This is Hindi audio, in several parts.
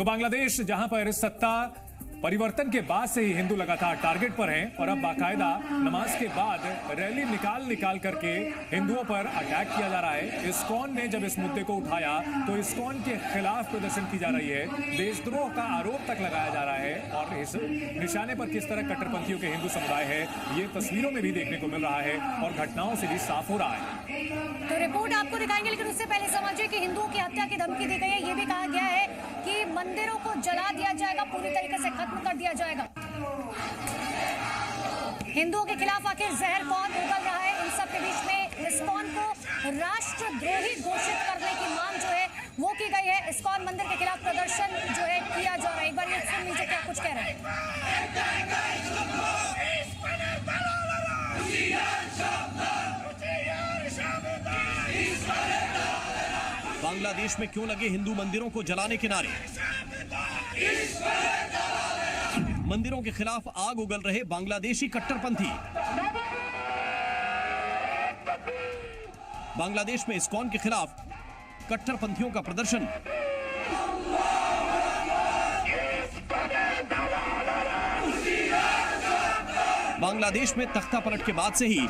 तो बांग्लादेश जहां पर सत्ता परिवर्तन के बाद से ही हिंदू लगातार टारगेट पर हैं और अब बाकायदा नमाज के बाद रैली निकाल करके हिंदुओं पर अटैक किया जा रहा है। इस्कॉन ने जब इस मुद्दे को उठाया तो इस्कॉन के खिलाफ प्रदर्शन की जा रही है, देशद्रोह का आरोप तक लगाया जा रहा है और इस निशाने पर किस तरह कट्टरपंथियों के हिंदू समुदाय है ये तस्वीरों में भी देखने को मिल रहा है और घटनाओं से भी साफ हो रहा है। तो रिपोर्ट आपको दिखाएंगे, लेकिन उससे पहले समझिए कि हिंदुओं की हत्या की धमकी दी गई है। ये भी कहा गया है कि मंदिरों को जला दिया जाएगा, पूरी तरीके से खत्म कर दिया जाएगा। हिंदुओं के खिलाफ आखिर जहर कौन उगल रहा है? इन सब के बीच में इस्कॉन को राष्ट्रद्रोही घोषित करने की मांग जो है वो की गई है। इस्कॉन मंदिर के खिलाफ प्रदर्शन जो है किया जा रहा है। एक बार ये सुन लीजिए क्या कुछ कह रहे हैं। बांग्लादेश में क्यों लगे हिंदू मंदिरों को जलाने के नारे? मंदिरों के खिलाफ आग उगल रहे बांग्लादेशी कट्टरपंथी। बांग्लादेश में इस्कॉन के खिलाफ कट्टरपंथियों का प्रदर्शन। बांग्लादेश में तख्ता पलट के बाद से ही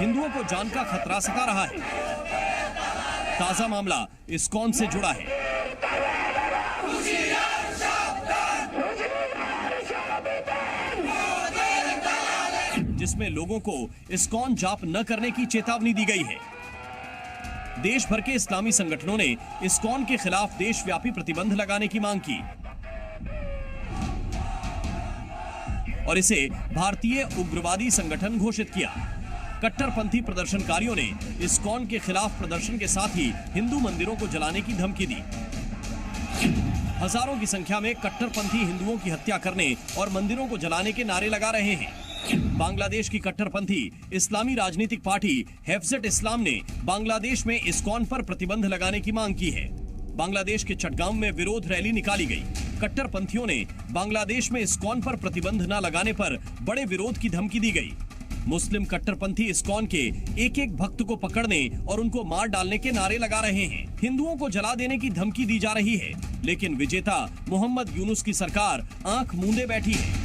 हिंदुओं को जान का खतरा सता रहा है। ताजा मामला इस्कॉन से जुड़ा है। जिसमें लोगों को इस्कॉन जाप न करने की चेतावनी दी गई है। देश भर के इस्लामी संगठनों ने इस्कॉन के खिलाफ देशव्यापी प्रतिबंध लगाने की मांग की और इसे भारतीय उग्रवादी संगठन घोषित किया। कट्टरपंथी प्रदर्शनकारियों ने इस्कॉन के खिलाफ प्रदर्शन के साथ ही हिंदू मंदिरों को जलाने की धमकी दी। हजारों की संख्या में कट्टरपंथी हिंदुओं की हत्या करने और मंदिरों को जलाने के नारे लगा रहे हैं। बांग्लादेश की कट्टरपंथी इस्लामी राजनीतिक पार्टी हेफजत इस्लाम ने बांग्लादेश में इस्कॉन पर प्रतिबंध लगाने की मांग की है। बांग्लादेश के चटगांव में विरोध रैली निकाली गई। कट्टरपंथियों ने बांग्लादेश में इस्कॉन पर प्रतिबंध न लगाने पर बड़े विरोध की धमकी दी गई। मुस्लिम कट्टरपंथी इस्कॉन के एक एक भक्त को पकड़ने और उनको मार डालने के नारे लगा रहे हैं। हिंदुओं को जला देने की धमकी दी जा रही है, लेकिन विजेता मोहम्मद यूनुस की सरकार आंख मूंदे बैठी है।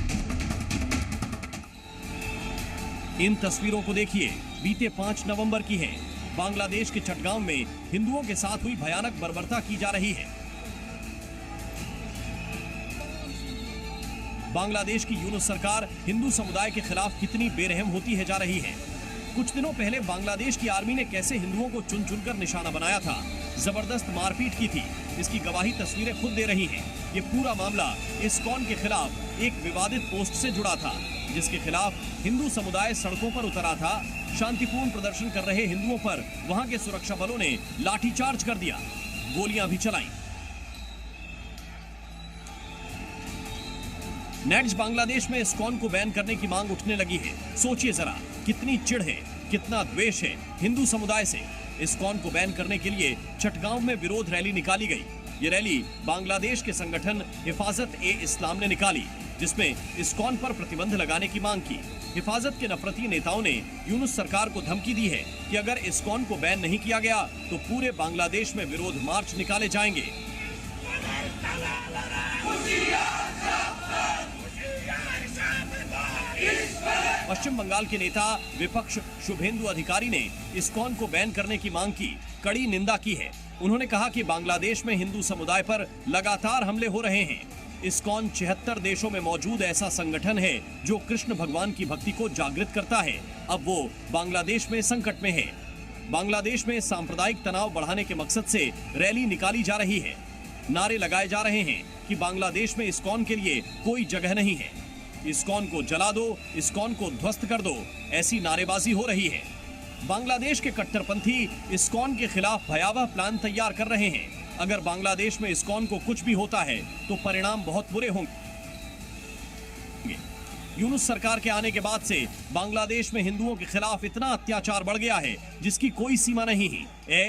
इन तस्वीरों को देखिए, बीते 5 नवंबर की है। बांग्लादेश के चटगांव में हिंदुओं के साथ हुई भयानक बर्बरता की जा रही है। बांग्लादेश की यूनुस सरकार हिंदू समुदाय के खिलाफ कितनी बेरहम होती है जा रही है। कुछ दिनों पहले बांग्लादेश की आर्मी ने कैसे हिंदुओं को चुन चुनकर निशाना बनाया था, जबरदस्त मारपीट की थी, इसकी गवाही तस्वीरें खुद दे रही हैं। ये पूरा मामला इस्कॉन के खिलाफ एक विवादित पोस्ट से जुड़ा था, जिसके खिलाफ हिंदू समुदाय सड़कों पर उतरा था। शांतिपूर्ण प्रदर्शन कर रहे हिंदुओं पर वहां के सुरक्षा बलों ने लाठीचार्ज कर दिया, गोलियां भी चलाई। नेट्स बांग्लादेश में इस्कॉन को बैन करने की मांग उठने लगी है। सोचिए जरा, कितनी चिढ़ है, कितना द्वेष है हिंदू समुदाय से। इस्कॉन को बैन करने के लिए चटगांव में विरोध रैली निकाली गई। ये रैली बांग्लादेश के संगठन हिफाजत-ए-इस्लाम ने निकाली, जिसमें इस्कॉन पर प्रतिबंध लगाने की मांग की। हिफाजत के नफरती नेताओं ने यूनुस सरकार को धमकी दी है कि अगर इस्कॉन को बैन नहीं किया गया तो पूरे बांग्लादेश में विरोध मार्च निकाले जाएंगे। पश्चिम बंगाल के नेता विपक्ष शुभेंदु अधिकारी ने इस्कॉन को बैन करने की मांग की कड़ी निंदा की है। उन्होंने कहा कि बांग्लादेश में हिंदू समुदाय पर लगातार हमले हो रहे हैं। इस्कॉन 76 देशों में मौजूद ऐसा संगठन है जो कृष्ण भगवान की भक्ति को जागृत करता है। अब वो बांग्लादेश में संकट में है। बांग्लादेश में सांप्रदायिक तनाव बढ़ाने के मकसद से रैली निकाली जा रही है। नारे लगाए जा रहे हैं कि बांग्लादेश में इस्कॉन के लिए कोई जगह नहीं है। इस्कॉन को जला दो, इस्कॉन को ध्वस्त कर दो, ऐसी नारेबाजी हो रही है। बांग्लादेश के कट्टरपंथी इस्कॉन के खिलाफ भयावह प्लान तैयार कर रहे हैं। अगर बांग्लादेश में इस्कॉन को कुछ भी होता है तो परिणाम बहुत बुरे होंगे। यूनुस सरकार के आने के बाद से बांग्लादेश में हिंदुओं के खिलाफ इतना अत्याचार बढ़ गया है जिसकी कोई सीमा नहीं है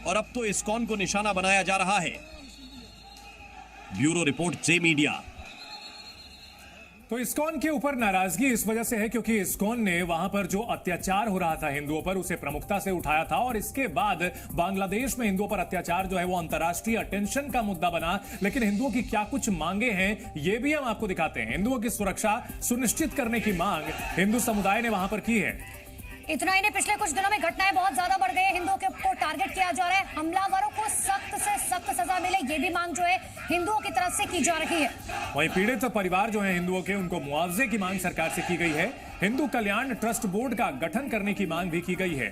और अब तो इस्कॉन को निशाना बनाया जा रहा है। ब्यूरो रिपोर्ट जे मीडिया। तो इस्कॉन के ऊपर नाराजगी इस वजह से है क्योंकि इस्कॉन ने वहां पर जो अत्याचार हो रहा था हिंदुओं पर उसे प्रमुखता से उठाया था और इसके बाद बांग्लादेश में हिंदुओं पर अत्याचार जो है वो अंतर्राष्ट्रीय अटेंशन का मुद्दा बना। लेकिन हिंदुओं की क्या कुछ मांगे हैं ये भी हम आपको दिखाते हैं। हिंदुओं की सुरक्षा सुनिश्चित करने की मांग हिंदू समुदाय ने वहां पर की है। इतना ही नहीं, पिछले कुछ दिनों में घटनाएं बहुत ज्यादा बढ़ गई। हिंदुओं को टारगेट किया जा रहा है, हमलावरों को सख्त से सख्त सजा मिले, ये भी मांग जो है हिंदुओं की तरफ से की जा रही है। वहीं पीड़ित परिवार जो है हिंदुओं के, उनको मुआवजे की मांग सरकार से की गई है। हिंदू कल्याण ट्रस्ट बोर्ड का गठन करने की मांग भी की गई है।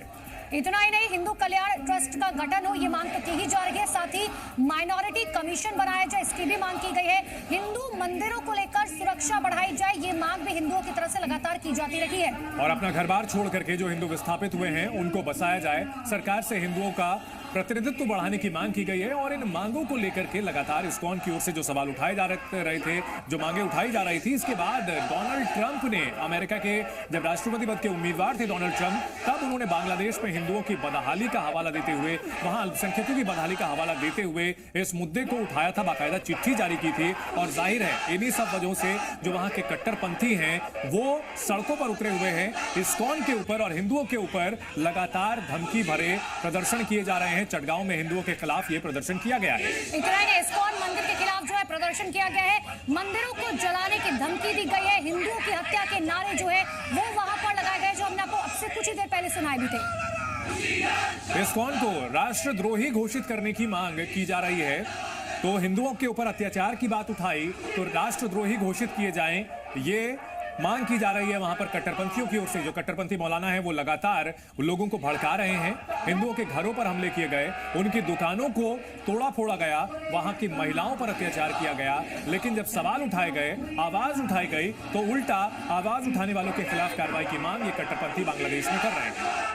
इतना ही नहीं, हिंदू कल्याण ट्रस्ट का गठन हो ये मांग तो की ही जा रही है, साथ ही माइनॉरिटी कमीशन बनाया जाए इसकी भी मांग की गई है। हिंदू मंदिरों को लेकर सुरक्षा बढ़ाई जाए ये मांग भी हिंदुओं की तरफ से लगातार की जाती रही है। और अपना घर बार छोड़ करके जो हिंदू विस्थापित हुए हैं उनको बसाया जाए। सरकार से हिंदुओं का प्रतिनिधित्व बढ़ाने की मांग की गई है। और इन मांगों को लेकर के लगातार इस्कॉन की ओर से जो सवाल उठाए जा रहे थे, जो मांगे उठाई जा रही थी, इसके बाद डोनाल्ड ट्रंप ने, अमेरिका के जब राष्ट्रपति पद के उम्मीदवार थे डोनाल्ड ट्रंप, तब उन्होंने बांग्लादेश में हिंदुओं की बदहाली का हवाला देते हुए, वहां अल्पसंख्यकों की बदहाली का हवाला देते हुए इस मुद्दे को उठाया था, बाकायदा चिट्ठी जारी की थी। और जाहिर है इन्हीं सब वजहों से जो वहां के कट्टरपंथी हैं वो सड़कों पर उतरे हुए हैं। इस्कॉन के ऊपर और हिंदुओं के ऊपर लगातार धमकी भरे प्रदर्शन किए जा रहे हैं। चटगांव में हिंदुओं के खिलाफ ये प्रदर्शन किया गया है। इतना ही इस्कॉन मंदिर के खिलाफ जो है प्रदर्शन किया गया है, मंदिरों को जलाने की धमकी दी गई है, हिंदुओं की हत्या के नारे जो है वो वहां पर लगाए गए, जो हमने आपको अब से कुछ ही देर पहले सुनाए भी थे। इस्कॉन को राष्ट्रद्रोही घोषित करने की मांग की जा रही है। तो हिंदुओं के ऊपर अत्याचार की बात उठाई तो राष्ट्रद्रोही घोषित किए जाएं, ये मांग की जा रही है। वहां पर कट्टरपंथियों की ओर से, जो कट्टरपंथी मौलाना है वो लगातार लोगों को भड़का रहे हैं। हिंदुओं के घरों पर हमले किए गए, उनकी दुकानों को तोड़ा फोड़ा गया, वहां की महिलाओं पर अत्याचार किया गया। लेकिन जब सवाल उठाए गए, आवाज उठाई गई, तो उल्टा आवाज उठाने वालों के खिलाफ कार्रवाई की मांग ये कट्टरपंथी बांग्लादेश में कर रहे हैं।